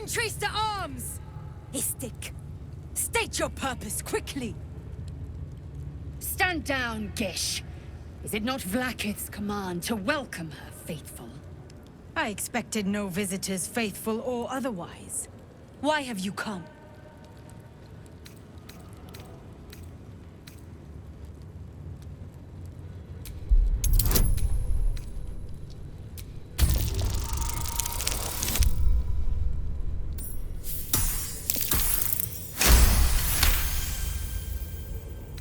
Sentries to arms! Istik, state your purpose quickly! Stand down, Gish. Is it not Vlaakith's command to welcome her faithful? I expected no visitors, faithful or otherwise. Why have you come?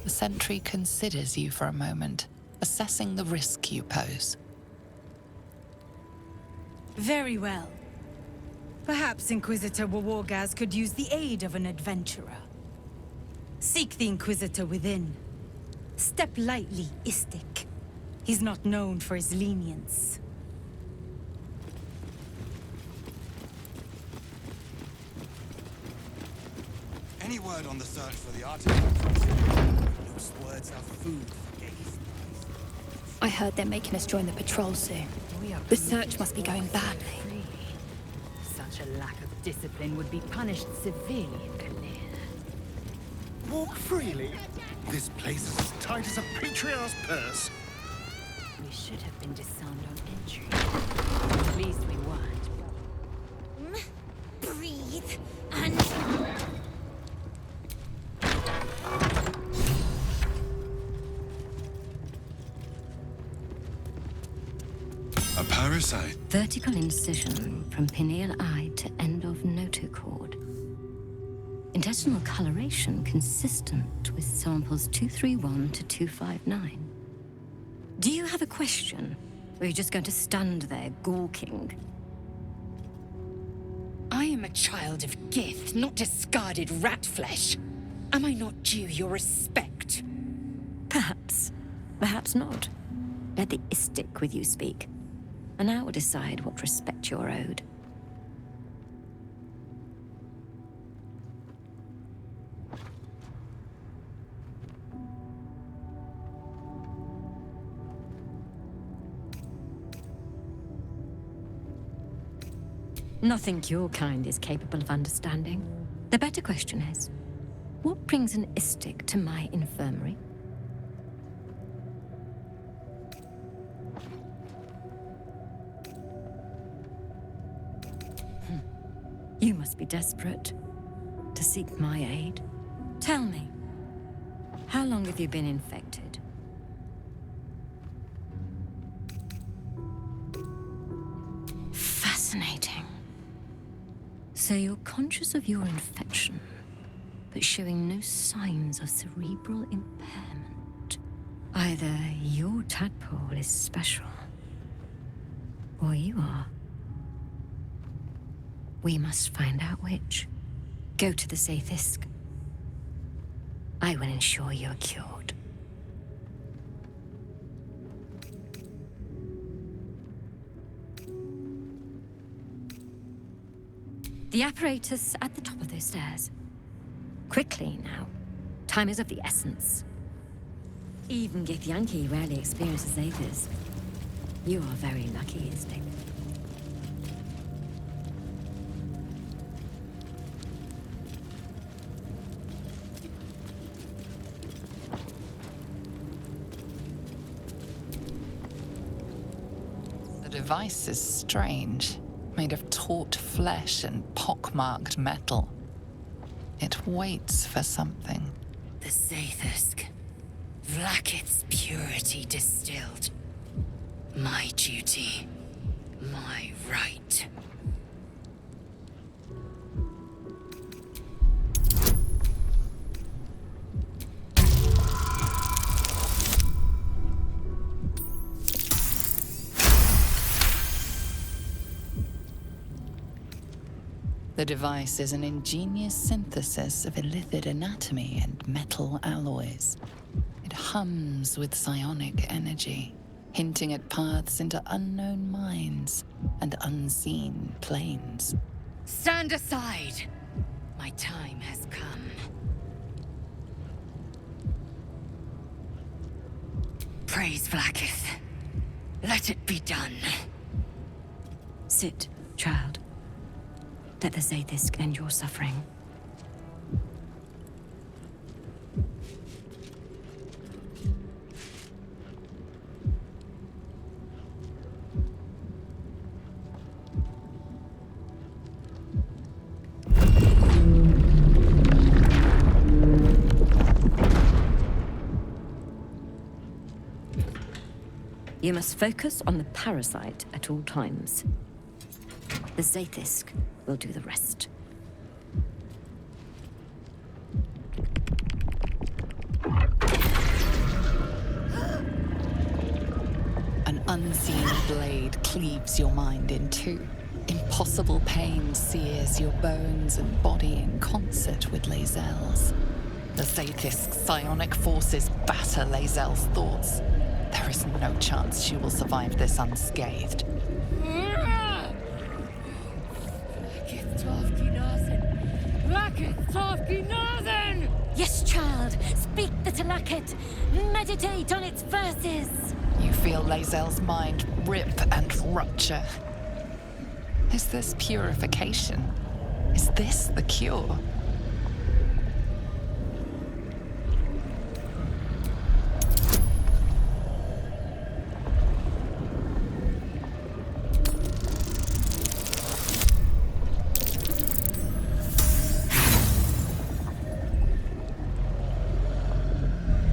The sentry considers you for a moment, assessing the risk you pose. Very well. Perhaps Inquisitor Wawargaz could use the aid of an adventurer. Seek the Inquisitor within. Step lightly, Istik. He's not known for his lenience. Any word on the search for the artifact? Those words are food for gaze. I heard they're making us join the patrol soon. The search must be going badly. Such a lack of discipline would be punished severely in Kalir. Walk freely. This place is as tight as a patriarch's purse. We should have been disarmed on entry. At least we weren't. Breathe and... A parasite. Vertical incision from pineal eye to end of notochord. Intestinal coloration consistent with samples 231 to 259. Do you have a question? Or are you just going to stand there gawking? I am a child of Gith, not discarded rat flesh. Am I not due your respect? Perhaps. Perhaps not. Let the Istik with you speak. And I will decide what respect you're owed. Nothing your kind is capable of understanding. The better question is, what brings an Istik to my infirmary? You must be desperate to seek my aid. Tell me, how long have you been infected? Fascinating. So you're conscious of your infection, but showing no signs of cerebral impairment. Either your tadpole is special, or you are. We must find out which. Go to the Sathisk. I will ensure you are cured. The apparatus at the top of those stairs. Quickly now. Time is of the essence. Even Githyanki rarely experiences Aethys. You are very lucky, Istik. The device is strange, made of taut flesh and pockmarked metal. It waits for something. The Sathisk. Vlaakith's purity distilled. My duty. My right. The device is an ingenious synthesis of illithid anatomy and metal alloys. It hums with psionic energy, hinting at paths into unknown minds and unseen planes. Stand aside! My time has come. Praise Vlaakith. Let it be done. Sit, child. Let the Zaithisk end your suffering. You must focus on the parasite at all times. The Zaithisk will do the rest. An unseen blade cleaves your mind in two. Impossible pain sears your bones and body in concert with Lae'zel's. The Zaithisk's psionic forces batter Lae'zel's thoughts. There is no chance she will survive this unscathed. Yes, child. Speak the Talaket. Meditate on its verses. You feel Lae'zel's mind rip and rupture. Is this purification? Is this the cure?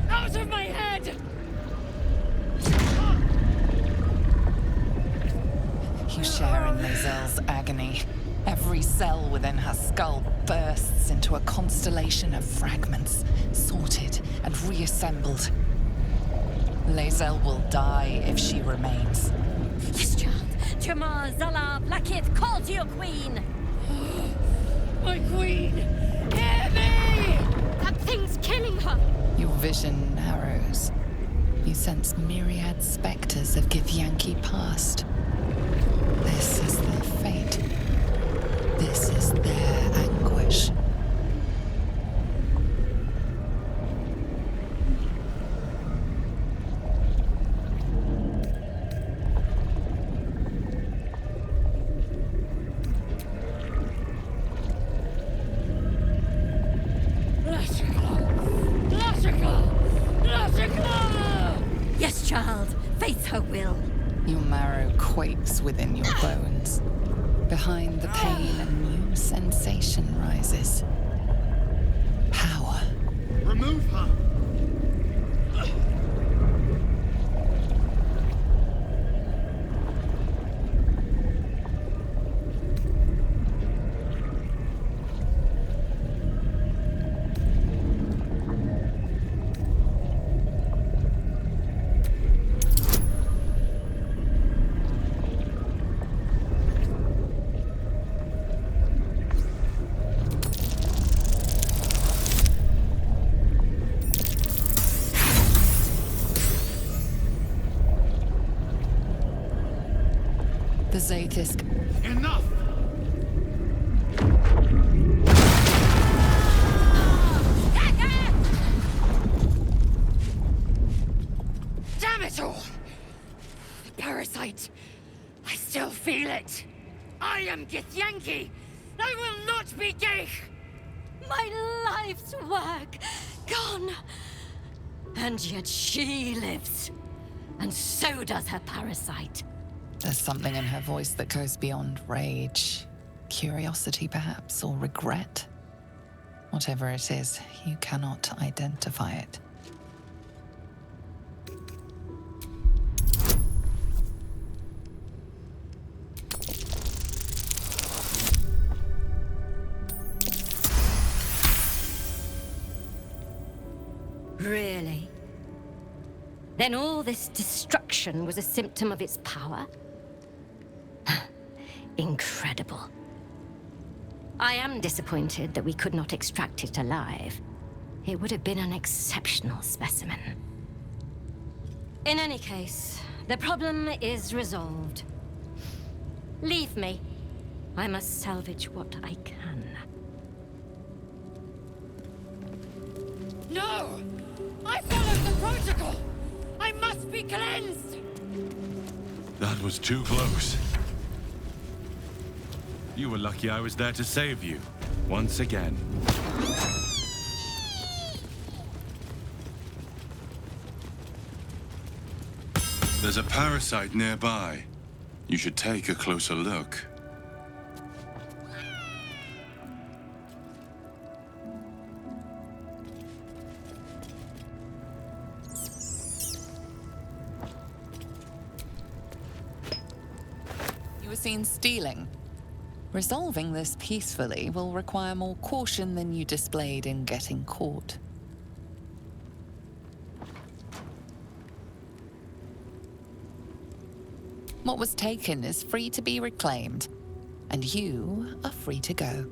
Out of my head! You share in Lae'zel's agony. Every cell within her skull bursts into a constellation of fragments, sorted and reassembled. Lae'zel will die if she remains. Yes, child. Jamar, Zala, Blackith, call to your queen. My queen! Hear me! That thing's killing her. Your vision narrows. You sense myriad specters of Githyanki past. This is their fate. This is their anguish. Yes, child. Face her will. Your marrow quakes within your bones. Behind the pain, a new sensation rises. Power. Remove her! The Zaithisk. Enough! Damn it all! The parasite. I still feel it. I am Githyanki. I will not be Geich. My life's work gone. And yet she lives. And so does her parasite. There's something in her voice that goes beyond rage. Curiosity, perhaps, or regret. Whatever it is, you cannot identify it. Really? Then all this destruction was a symptom of its power? Incredible. I am disappointed that we could not extract it alive. It would have been an exceptional specimen. In any case, the problem is resolved. Leave me. I must salvage what I can. No! I followed the protocol! I must be cleansed! That was too close. You were lucky I was there to save you. Once again. There's a parasite nearby. You should take a closer look. You were seen stealing. Resolving this peacefully will require more caution than you displayed in getting caught. What was taken is free to be reclaimed, and you are free to go.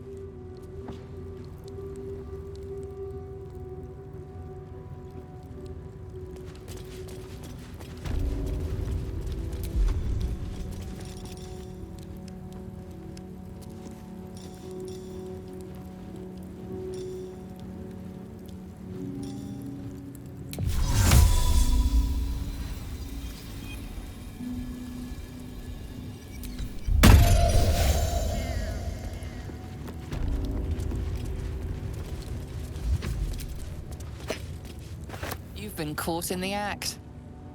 You've been caught in the act.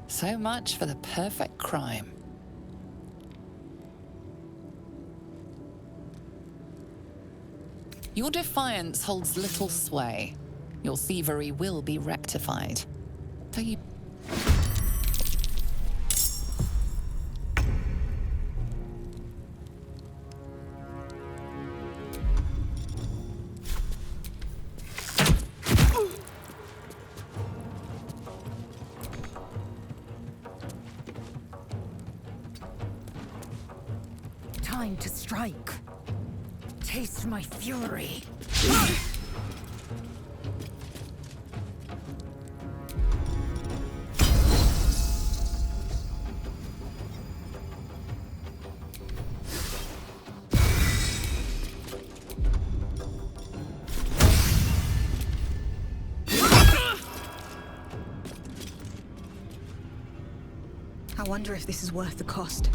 So much for the perfect crime. Your defiance holds little sway. Your thievery will be rectified. So you... Time to strike. Taste my fury. I wonder if this is worth the cost.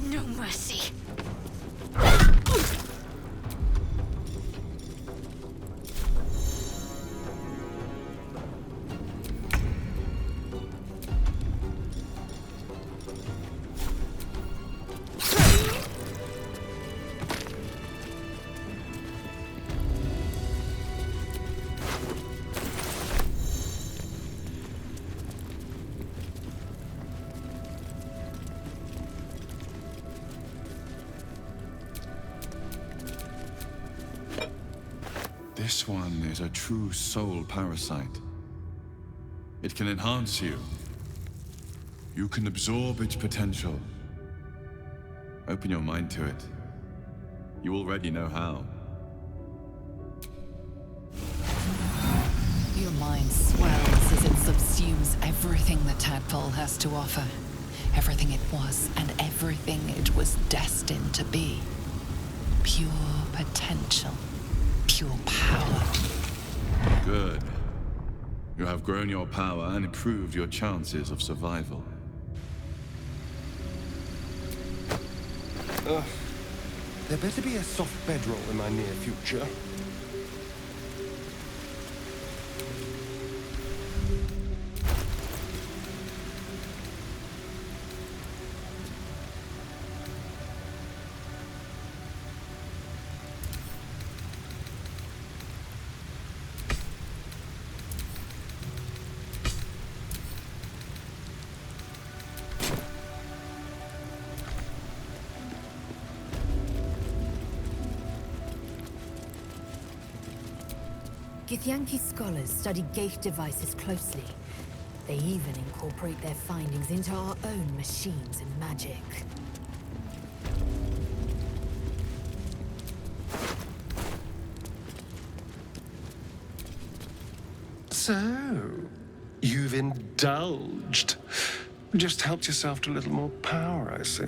No mercy. This one is a true soul parasite. It can enhance you. You can absorb its potential. Open your mind to it. You already know how. Your mind swells as it subsumes everything the tadpole has to offer. Everything it was and everything it was destined to be. Pure potential. Pure power. Good. You have grown your power and improved your chances of survival. There better be a soft bedroll in my near future. Githyanki scholars study gate devices closely. They even incorporate their findings into our own machines and magic. So, you've indulged. Just helped yourself to a little more power, I see.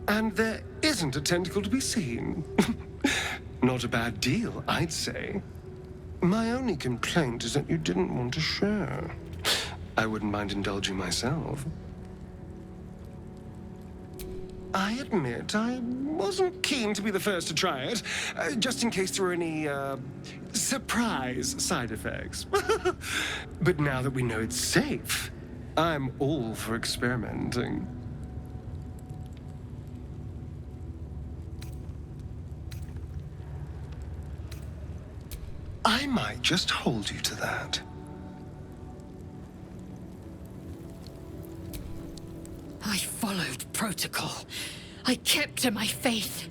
And there isn't a tentacle to be seen. Not a bad deal, I'd say. My only complaint is that you didn't want to share. I wouldn't mind indulging myself. I admit I wasn't keen to be the first to try it, just in case there were any, surprise side effects. But now that we know it's safe, I'm all for experimenting. I might just hold you to that. I followed protocol. I kept to my faith.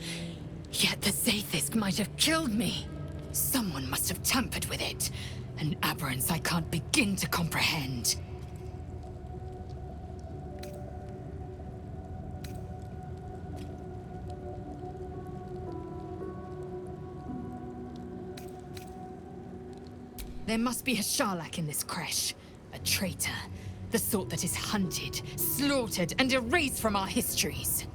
Yet the Zaithisk might have killed me. Someone must have tampered with it. An aberrance I can't begin to comprehend. There must be a Sharlak in this creche. A traitor. The sort that is hunted, slaughtered, and erased from our histories.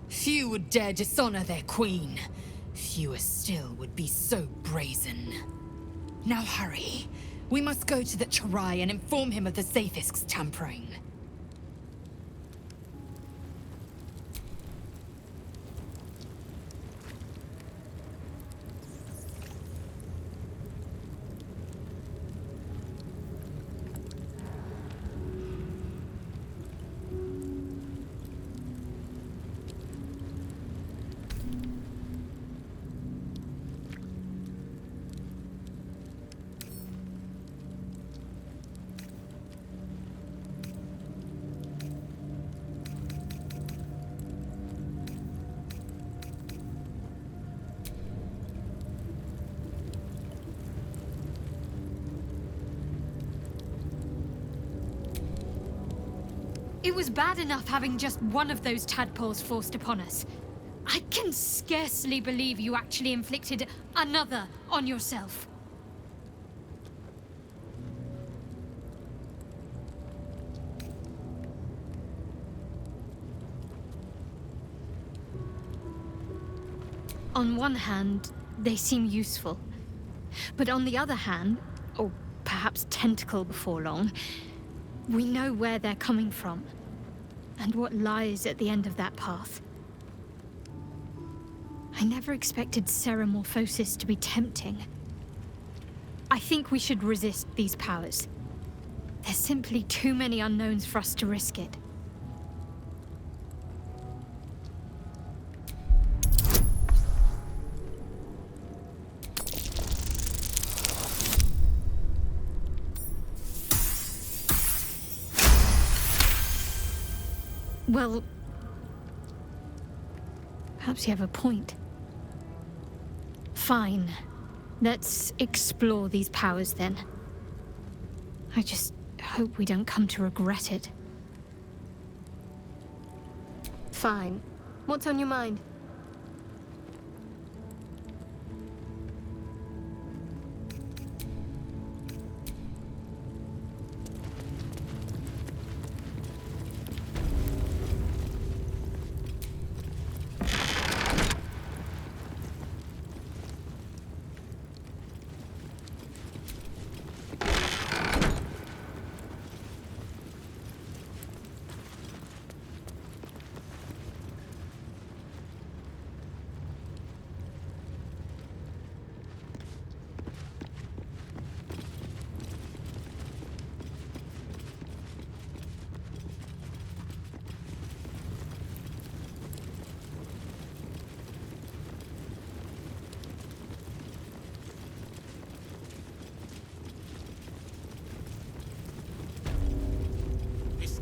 Few would dare dishonor their queen. Fewer still would be so brazen. Now hurry. We must go to the Charai and inform him of the Zaithisk's tampering. It was bad enough having just one of those tadpoles forced upon us. I can scarcely believe you actually inflicted another on yourself. On one hand, they seem useful. But on the other hand, or perhaps tentacle before long, we know where they're coming from, and what lies at the end of that path. I never expected ceramorphosis to be tempting. I think we should resist these powers. There's simply too many unknowns for us to risk it. Well, perhaps you have a point. Fine. Let's explore these powers then. I just hope we don't come to regret it. Fine. What's on your mind?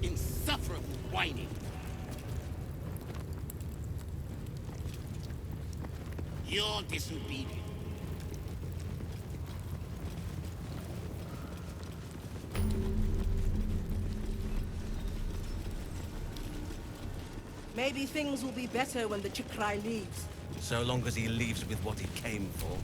Insufferable whining. You're disobedient. Maybe things will be better when the Chikrai leaves. So long as he leaves with what he came for.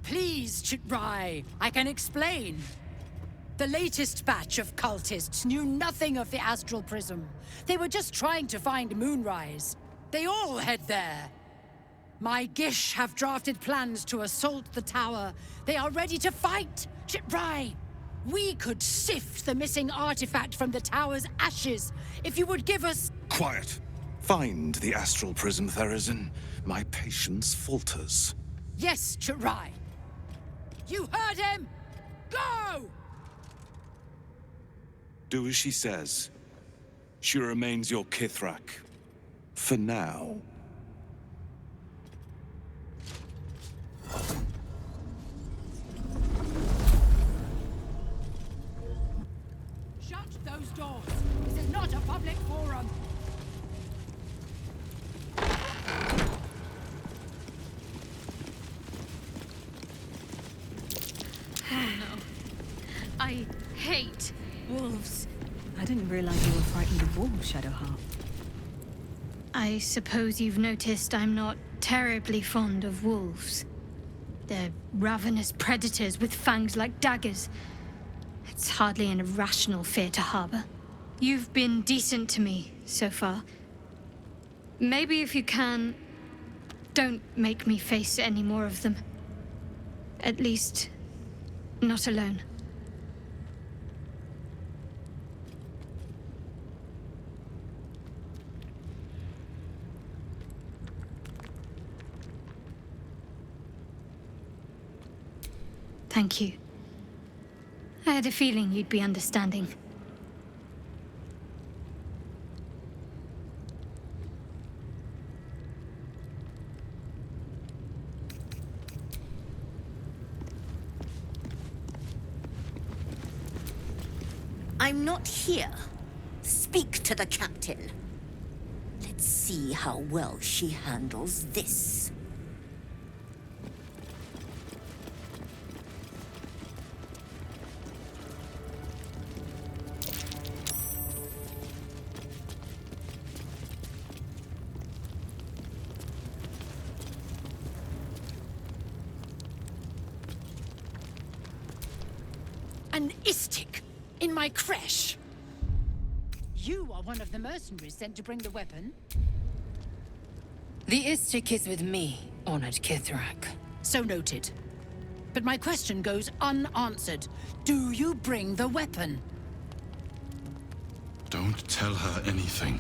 Please, Chitrai, I can explain. The latest batch of cultists knew nothing of the Astral Prism. They were just trying to find Moonrise. They all head there. My Gish have drafted plans to assault the tower. They are ready to fight, Chitrai. We could sift the missing artifact from the tower's ashes if you would give us... Quiet. Find the Astral Prism, Therazin. My patience falters. Yes, Chitrai. You heard him! Go! Do as she says. She remains your Kithrak. For now. Shut those doors! This is not a public forum! Oh no. I hate wolves. I didn't realize you were frightened of wolves, Shadowheart. I suppose you've noticed I'm not terribly fond of wolves. They're ravenous predators with fangs like daggers. It's hardly an irrational fear to harbor. You've been decent to me so far. Maybe if you can, don't make me face any more of them. At least, not alone. Thank you. I had a feeling you'd be understanding. I'm not here. Speak to the captain. Let's see how well she handles this. An Istik in my creche. You are one of the mercenaries sent to bring the weapon. The Istik is with me, honored Kithrak. So noted. But my question goes unanswered. Do you bring the weapon? Don't tell her anything.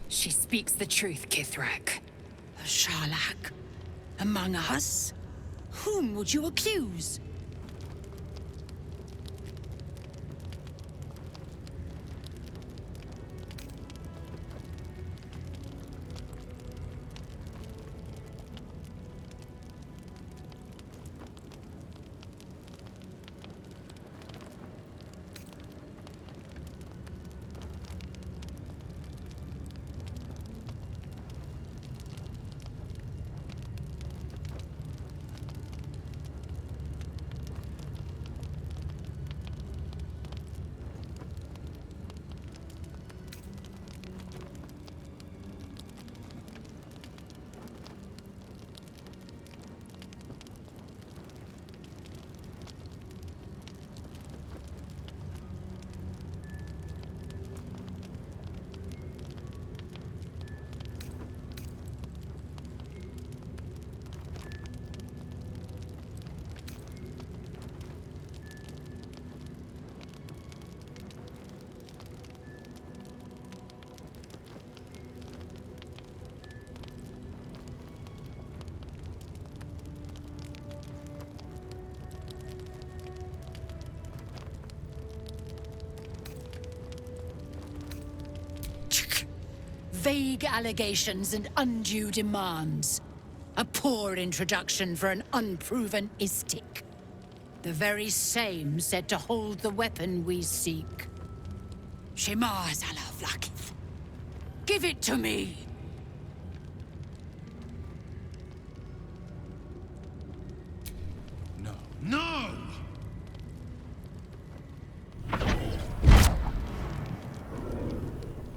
She speaks the truth, Kithrak. A Sharlak? Among us? Whom would you accuse? Vague allegations and undue demands. A poor introduction for an unproven Istik. The very same said to hold the weapon we seek. Shema Zalavlakith. Give it to me!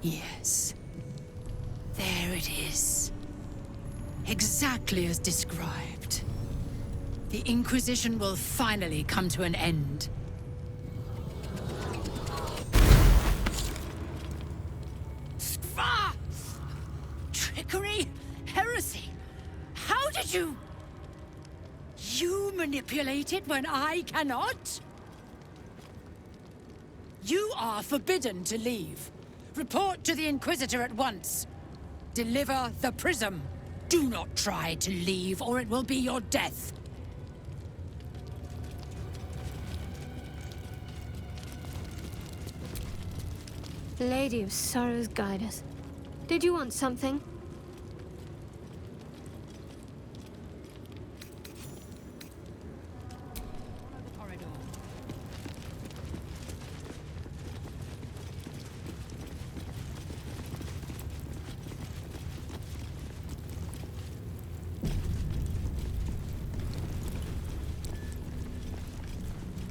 Yes. There it is. Exactly as described. The Inquisition will finally come to an end. Ah! Trickery? Heresy? How did you... You manipulate it when I cannot? You are forbidden to leave. Report to the Inquisitor at once. Deliver the prism. Do not try to leave, or it will be your death. Lady of Sorrows, guide us. Did you want something?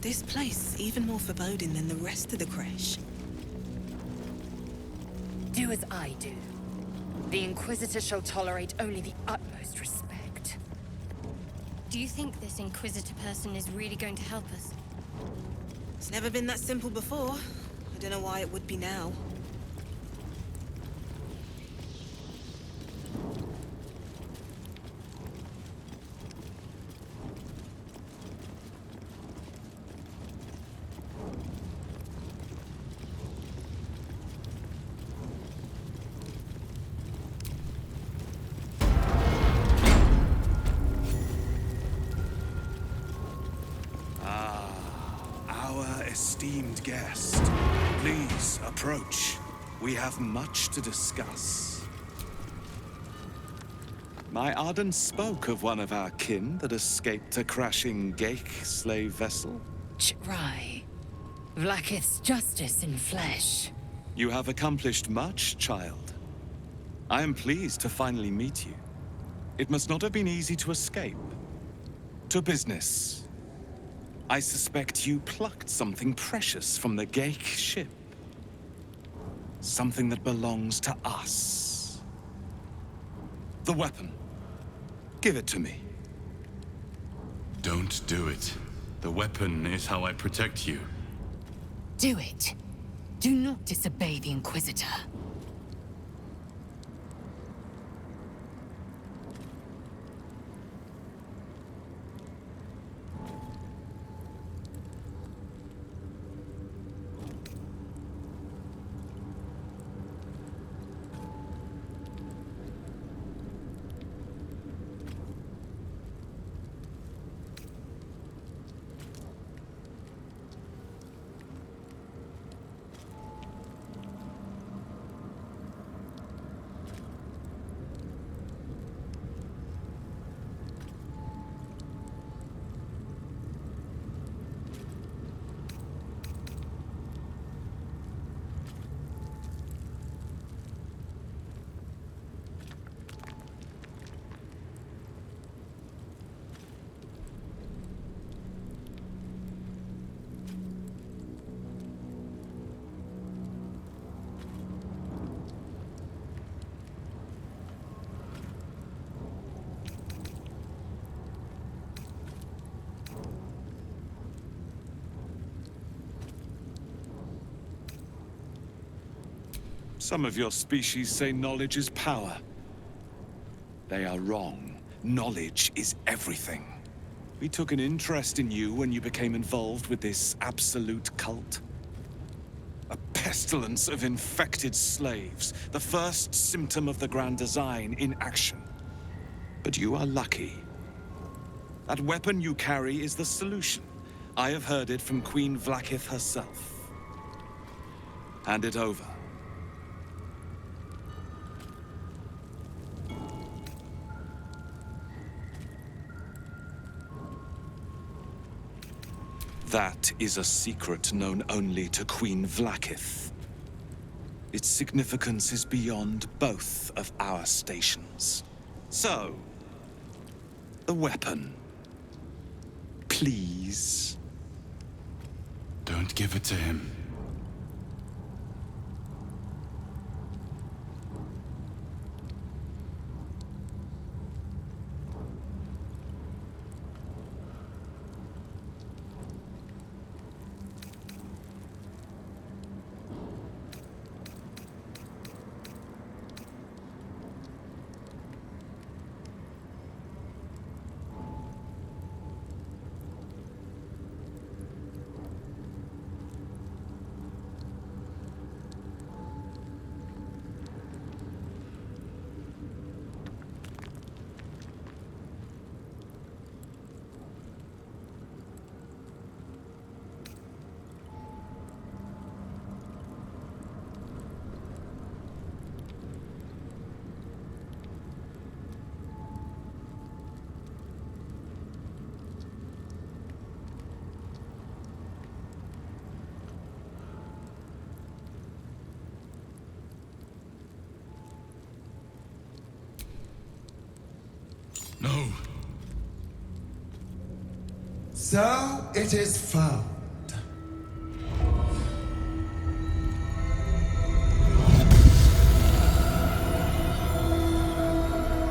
This place is even more foreboding than the rest of the creche. Do as I do. The Inquisitor shall tolerate only the utmost respect. Do you think this Inquisitor person is really going to help us? It's never been that simple before. I don't know why it would be now. Esteemed guest, please approach. We have much to discuss. My Arden spoke of one of our kin that escaped a crashing Geich slave vessel. Ch'rai. Vlaakith's justice in flesh. You have accomplished much, child. I am pleased to finally meet you. It must not have been easy to escape. To business. I suspect you plucked something precious from the Geich ship. Something that belongs to us. The weapon. Give it to me. Don't do it. The weapon is how I protect you. Do it. Do not disobey the Inquisitor. Some of your species say knowledge is power. They are wrong. Knowledge is everything. We took an interest in you when you became involved with this absolute cult. A pestilence of infected slaves, the first symptom of the Grand Design in action. But you are lucky. That weapon you carry is the solution. I have heard it from Queen Vlaakith herself. Hand it over. That is a secret known only to Queen Vlaakith. Its significance is beyond both of our stations. So, the weapon. Please. Don't give it to him. No. So it is found.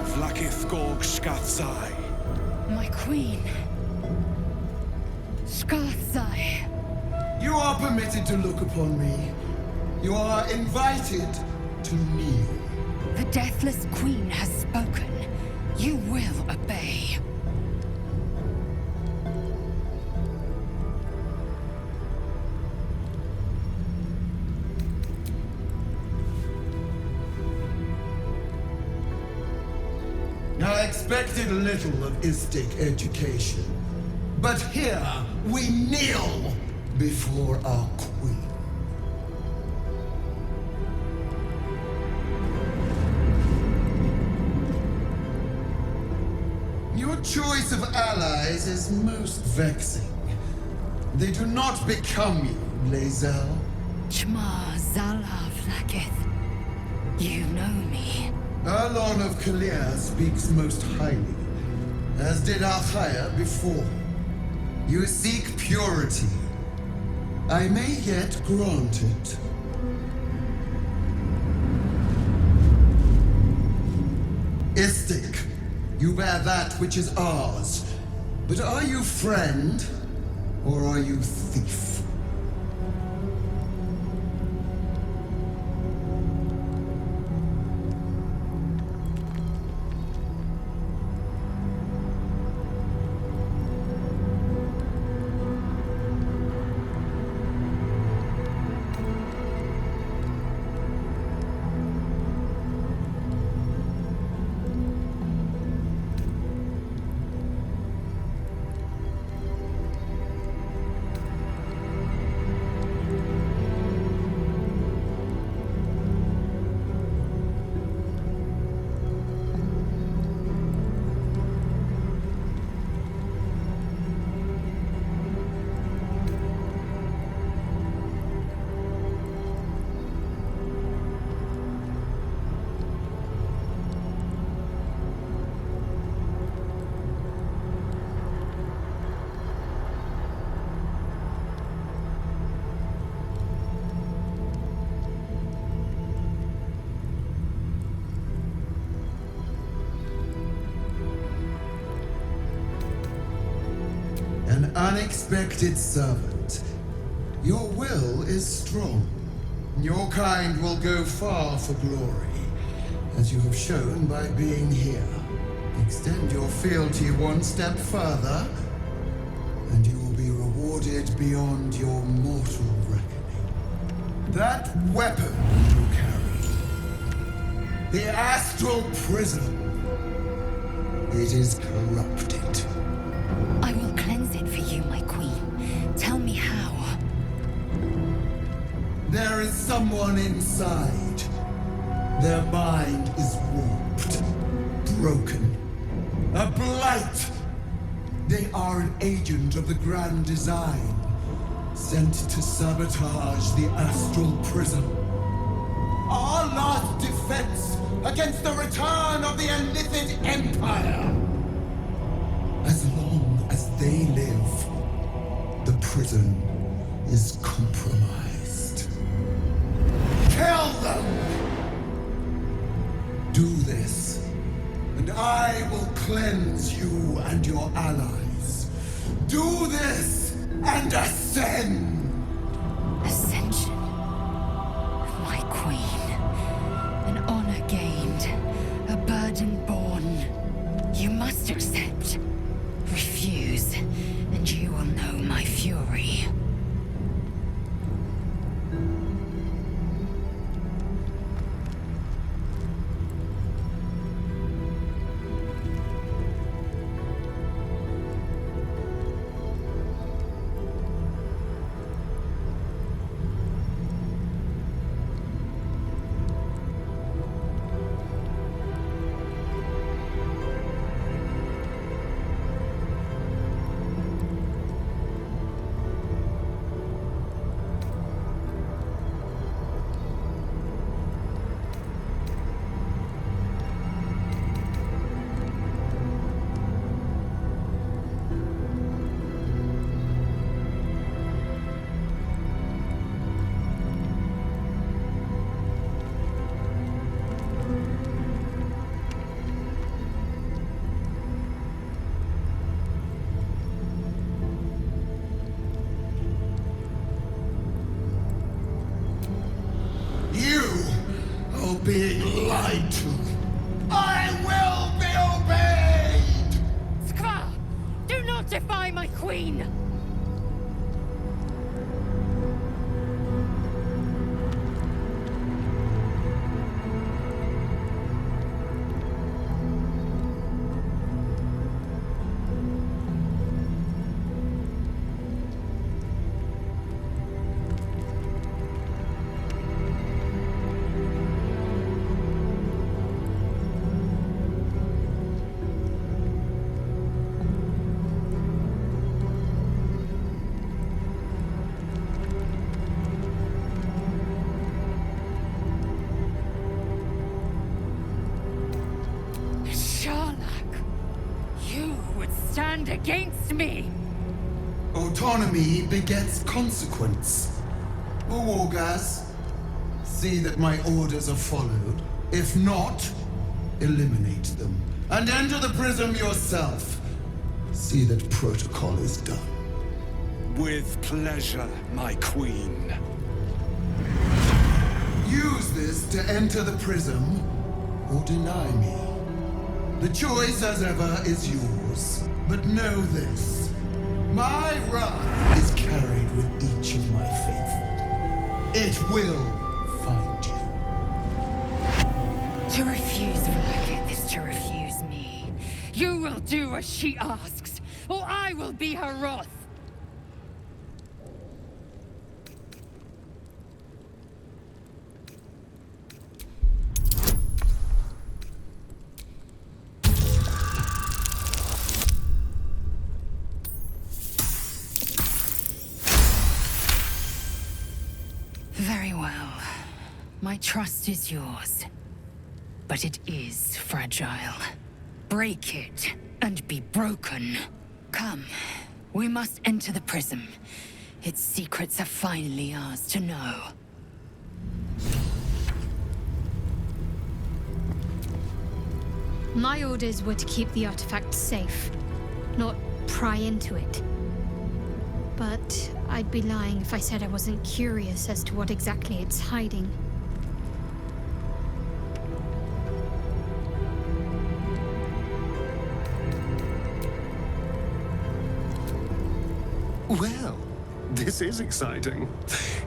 Vlakith Gorg Skathzai. My queen. Skathzai. You are permitted to look upon me. You are invited to kneel. The Deathless Queen has spoken. You will obey. I expected little of Istic education, but here we kneel before our queen. Your choice of allies is most vexing. They do not become you, Lae'zel. Chma Zala Vlakith. You know me. Erlon of Kalir speaks most highly, as did Alchaya before. You seek purity. I may yet grant it. Istic, you bear that which is ours. But are you friend, or are you thief? An unexpected servant. Your will is strong. Your kind will go far for glory, as you have shown by being here. Extend your fealty one step further, and you will be rewarded beyond your mortal reckoning. That weapon you carry, the astral prism, it is corrupted. I will cleanse it for you, my queen. Tell me how. There is someone inside. Their mind is warped, broken, a blight. They are an agent of the Grand Design, sent to sabotage the astral prism. Our last defense against the return of the Illithid Empire. As long as they live, the prison is compromised. Kill them! Do this, and I will cleanse you and your allies. Do this, and ascend! Ascension. My queen. An honor gained. A burden borne. You must accept. Refuse, and you will know my fury. being lied to. I will be obeyed! Skvar! Do not defy my queen! Against me! Autonomy begets consequence. Wargas, see that my orders are followed. If not, eliminate them. And enter the prism yourself. See that protocol is done. With pleasure, my queen. Use this to enter the prism, or deny me. The choice, as ever, is yours. But know this. My wrath is carried with each of my faithful. It will find you. To refuse Vlad is to refuse me. You will do as she asks, or I will be her wrath. Very well. My trust is yours. But it is fragile. Break it, and be broken. Come, we must enter the prism. Its secrets are finally ours to know. My orders were to keep the artifact safe, not pry into it. But I'd be lying if I said I wasn't curious as to what exactly it's hiding. Well, this is exciting.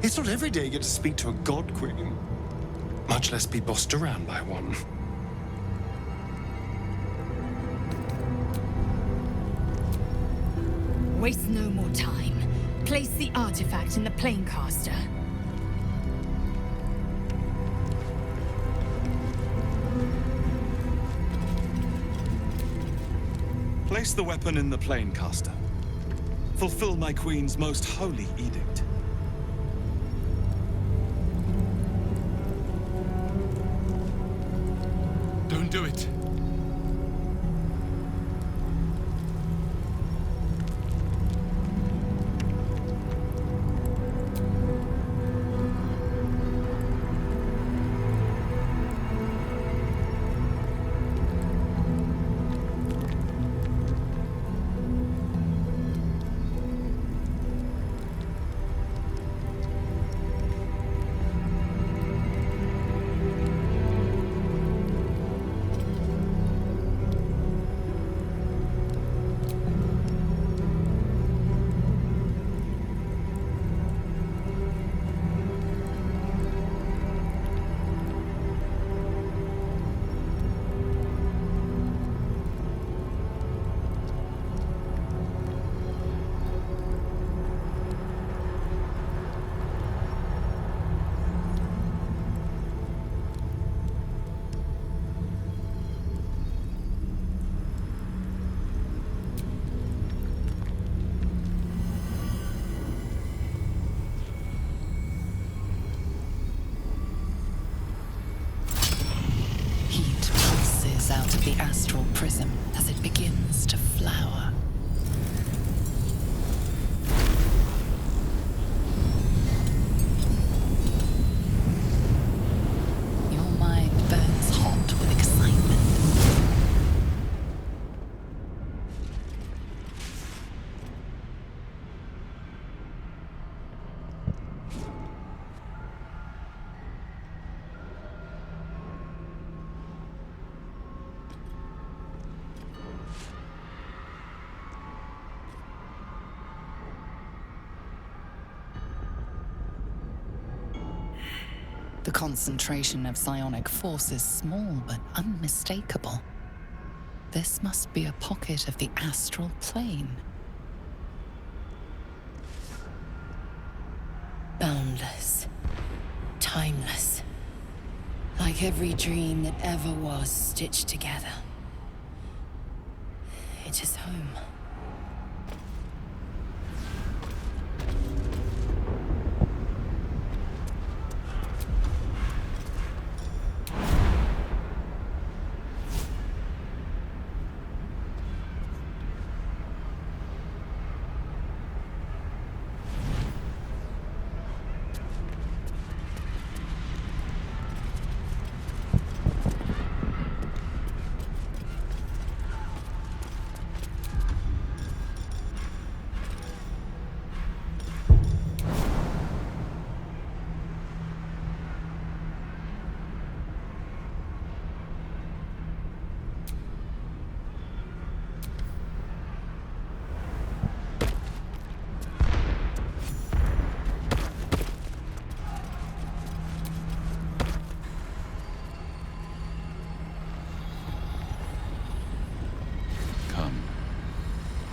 It's not every day you get to speak to a god queen, much less be bossed around by one. Waste no more time. Place the artifact in the planecaster. Place the weapon in the planecaster. Fulfill my queen's most holy edict. Don't do it. The concentration of psionic force is small but unmistakable. This must be a pocket of the astral plane. Boundless. Timeless. Like every dream that ever was stitched together. It is home.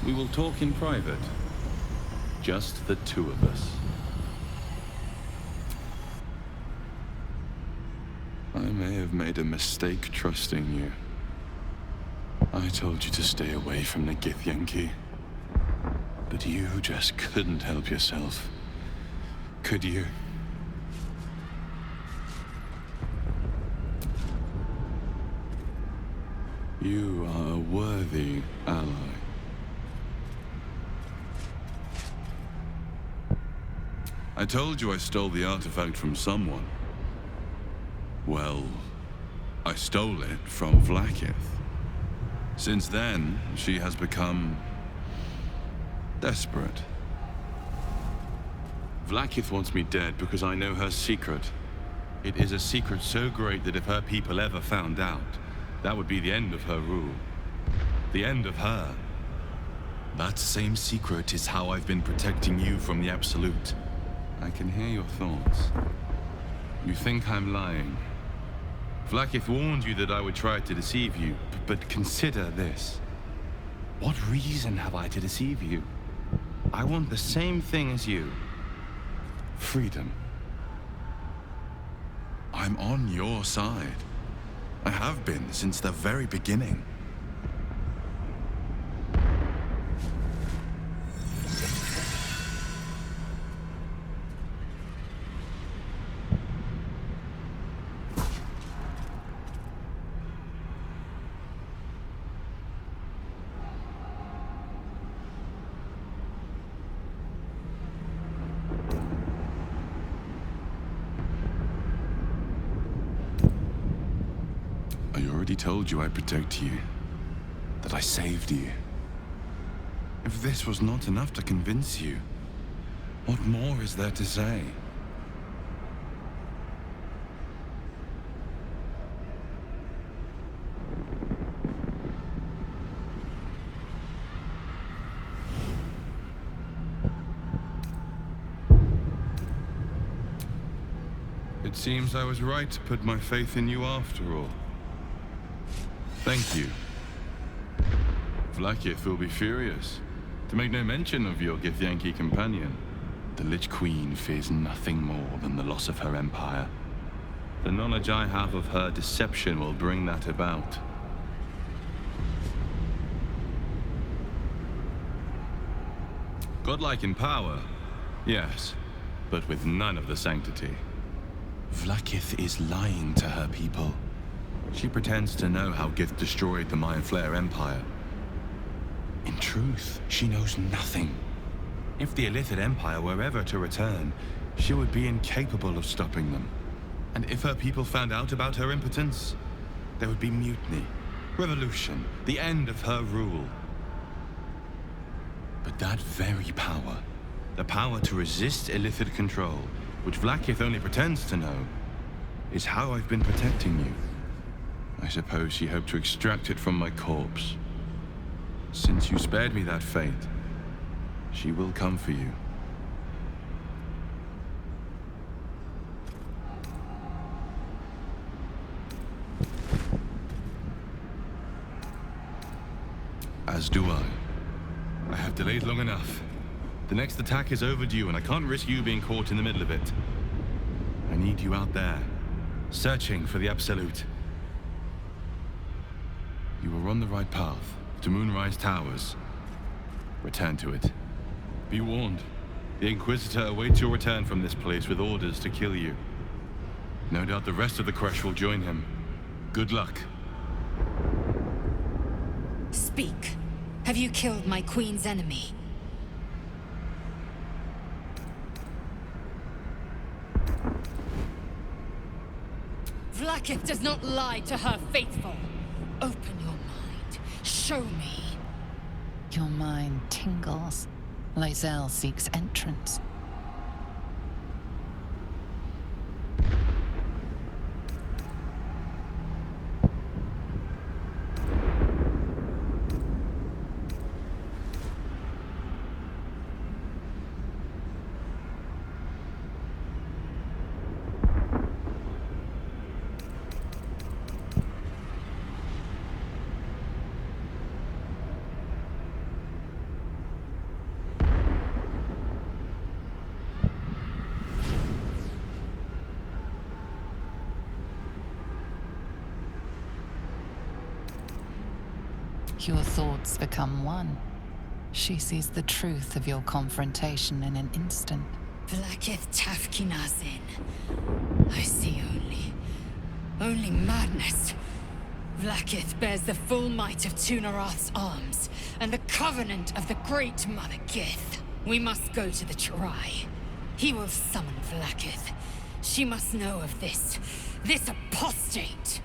We will talk in private. Just the two of us. I may have made a mistake trusting you. I told you to stay away from the Githyanki. But you just couldn't help yourself. Could you? You are a worthy ally. I told you I stole the artifact from someone. Well, I stole it from Vlaakith. Since then, she has become desperate. Vlaakith wants me dead because I know her secret. It is a secret so great that if her people ever found out, that would be the end of her rule. The end of her. That same secret is how I've been protecting you from the Absolute. I can hear your thoughts. You think I'm lying. Vlaakith warned you that I would try to deceive you, but consider this. What reason have I to deceive you? I want the same thing as you. Freedom. I'm on your side. I have been since the very beginning. I already told you I protect you, that I saved you. If this was not enough to convince you, what more is there to say? It seems I was right to put my faith in you after all. Thank you. Vlaakith will be furious, to make no mention of your Githyanki companion. The Lich Queen fears nothing more than the loss of her empire. The knowledge I have of her deception will bring that about. Godlike in power, yes, but with none of the sanctity. Vlaakith is lying to her people. She pretends to know how Gith destroyed the Mind Flayer Empire. In truth, she knows nothing. If the Illithid Empire were ever to return, she would be incapable of stopping them. And if her people found out about her impotence, there would be mutiny, revolution, the end of her rule. But that very power, the power to resist Illithid control, which Vlaakith only pretends to know, is how I've been protecting you. I suppose she hoped to extract it from my corpse. Since you spared me that fate, she will come for you. As do I. I have delayed long enough. The next attack is overdue, and I can't risk you being caught in the middle of it. I need you out there, searching for the Absolute. You are on the right path, to Moonrise Towers. Return to it. Be warned, the Inquisitor awaits your return from this place with orders to kill you. No doubt the rest of the Kresh will join him. Good luck. Speak. Have you killed my queen's enemy? Vlaakith does not lie to her faithful. Open your mind. Show me. Your mind tingles. Lae'zel seeks entrance. Your thoughts become one. She sees the truth of your confrontation in an instant. Vlaakith Tafkinazin. I see only madness. Vlaakith bears the full might of Tunarath's arms, and the covenant of the Great Mother Gith. We must go to the Chirai. He will summon Vlaakith. She must know of this apostate.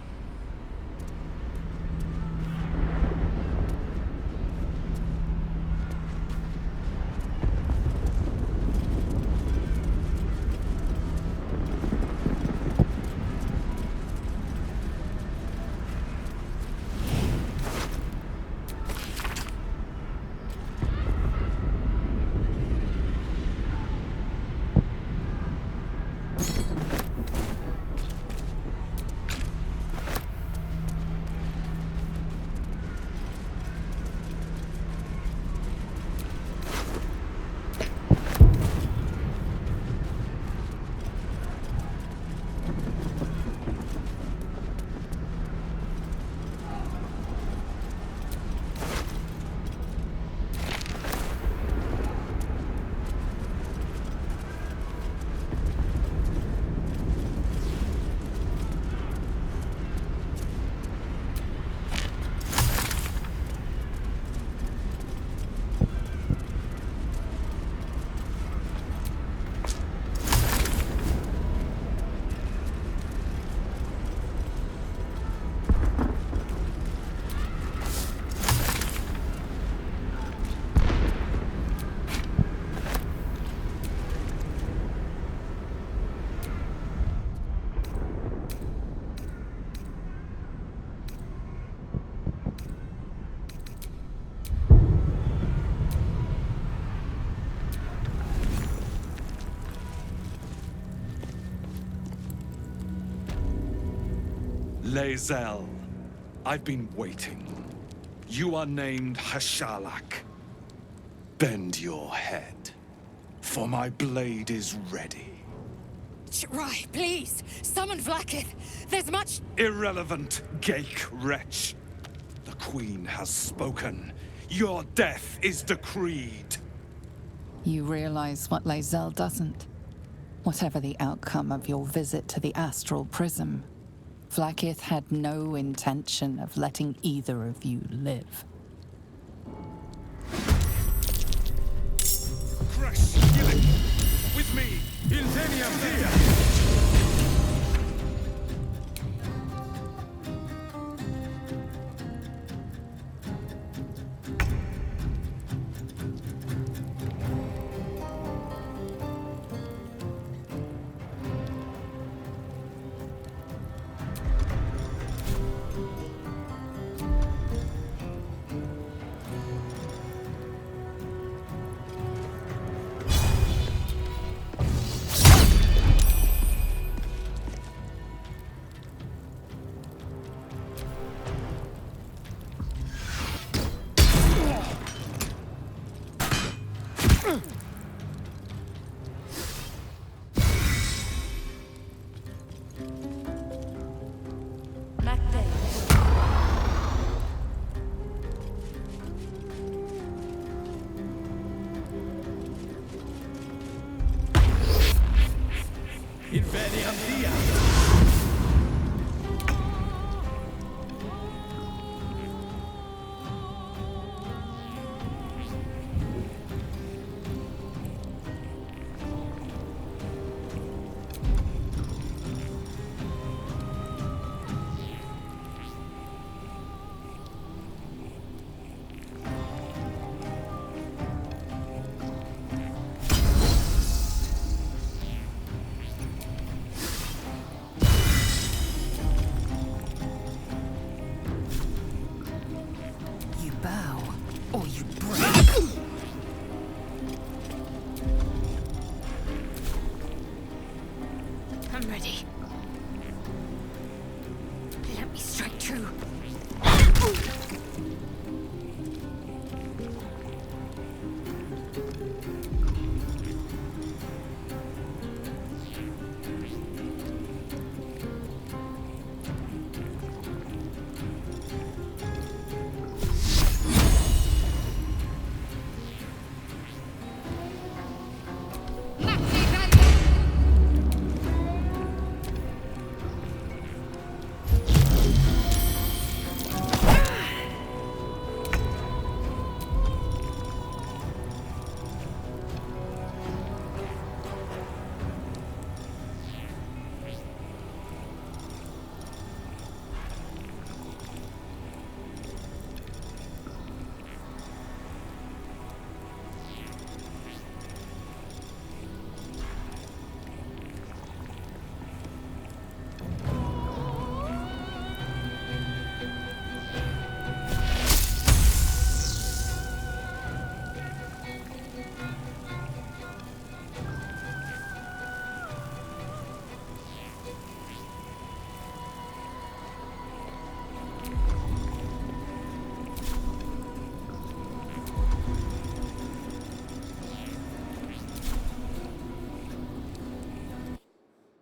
Lae'zel, I've been waiting. You are named Hashalak. Bend your head, for my blade is ready. Chirai, please! Summon Vlaakith! There's much— Irrelevant, Geik wretch. The Queen has spoken. Your death is decreed. You realize what Lae'zel doesn't. Whatever the outcome of your visit to the Astral Prism, Vlaakith had no intention of letting either of you live. Kresh, kill it! With me, Intenium here! Let me strike true.